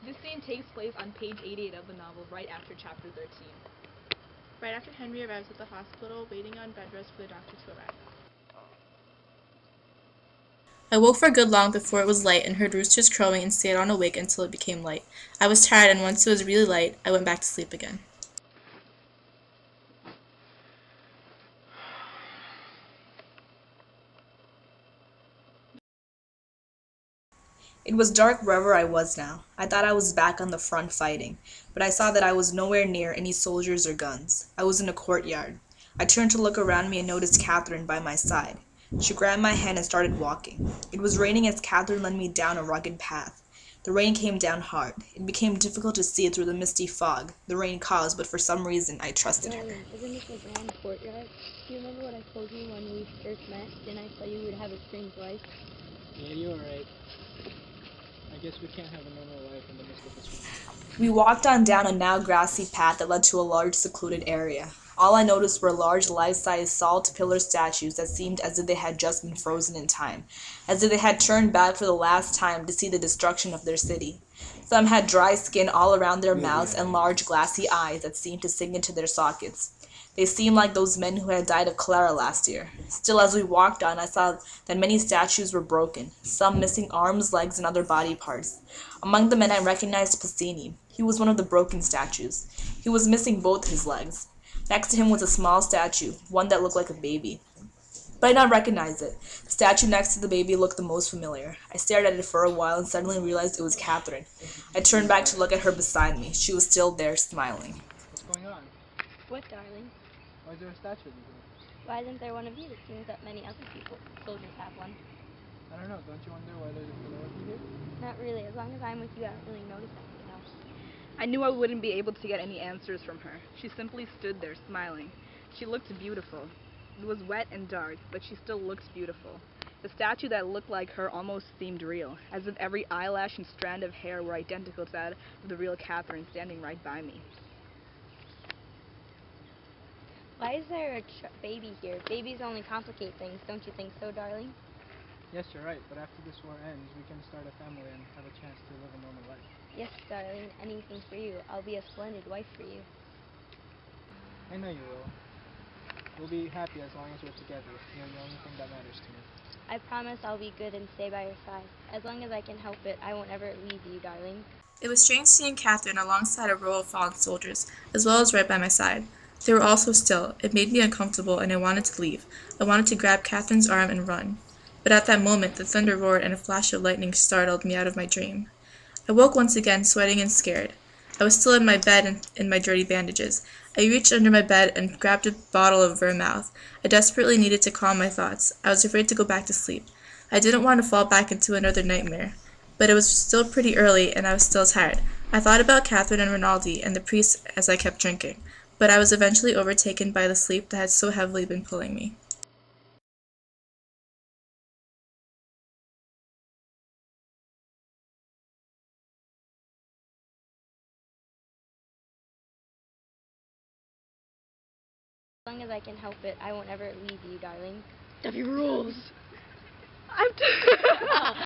This scene takes place on page 88 of the novel, right after chapter 13. Right after Henry arrives at the hospital, waiting on bed rest for the doctor to arrive. I woke for good long before it was light and heard roosters crowing and stayed on awake until it became light. I was tired, and once it was really light, I went back to sleep again. It was dark wherever I was now. I thought I was back on the front fighting, but I saw that I was nowhere near any soldiers or guns. I was in a courtyard. I turned to look around me and noticed Catherine by my side. She grabbed my hand and started walking. It was raining as Catherine led me down a rugged path. The rain came down hard. It became difficult to see through the misty fog the rain caused, but for some reason I trusted her. Isn't this a grand courtyard? Do you remember what I told you when we first met? Didn't I tell you we'd have a strange life? Yeah, you were right. I guess we can't have a normal life in the midst of this one. We walked on down a now grassy path that led to a large secluded area. All I noticed were large life-size salt pillar statues that seemed as if they had just been frozen in time, as if they had turned back for the last time to see the destruction of their city. Some had dry skin all around their mouths and large glassy eyes that seemed to sink into their sockets. They seemed like those men who had died of cholera last year. Still, as we walked on, I saw that many statues were broken, some missing arms, legs, and other body parts. Among the men I recognized Pacini. He was one of the broken statues. He was missing both his legs. Next to him was a small statue, one that looked like a baby. But I did not recognize it. The statue next to the baby looked the most familiar. I stared at it for a while and suddenly realized it was Catherine. I turned back to look at her beside me. She was still there, smiling. What's going on? What, darling? Why is there a statue of you here? Why isn't there one of you? It seems that many other soldiers have one. I don't know. Don't you wonder why there's a pillar of you here? Not really. As long as I'm with you, I don't really notice anything else. I knew I wouldn't be able to get any answers from her. She simply stood there, smiling. She looked beautiful. It was wet and dark, but she still looked beautiful. The statue that looked like her almost seemed real, as if every eyelash and strand of hair were identical to that of the real Catherine standing right by me. Why is there a baby here? Babies only complicate things. Don't you think so, darling? Yes, you're right. But after this war ends, we can start a family and have a chance to live a normal life. Yes, darling. Anything for you. I'll be a splendid wife for you. I know you will. We'll be happy as long as we're together. You're the only thing that matters to me. I promise I'll be good and stay by your side. As long as I can help it, I won't ever leave you, darling. It was strange seeing Catherine alongside a row of fallen soldiers, as well as right by my side. They were all so still. It made me uncomfortable, and I wanted to leave. I wanted to grab Catherine's arm and run. But at that moment, the thunder roared and a flash of lightning startled me out of my dream. I woke once again, sweating and scared. I was still in my bed in my dirty bandages. I reached under my bed and grabbed a bottle of Vermouth. I desperately needed to calm my thoughts. I was afraid to go back to sleep. I didn't want to fall back into another nightmare. But it was still pretty early, and I was still tired. I thought about Catherine and Rinaldi and the priest as I kept drinking. But I was eventually overtaken by the sleep that had so heavily been pulling me. As long as I can help it, I won't ever leave you, darling. Duffy rules!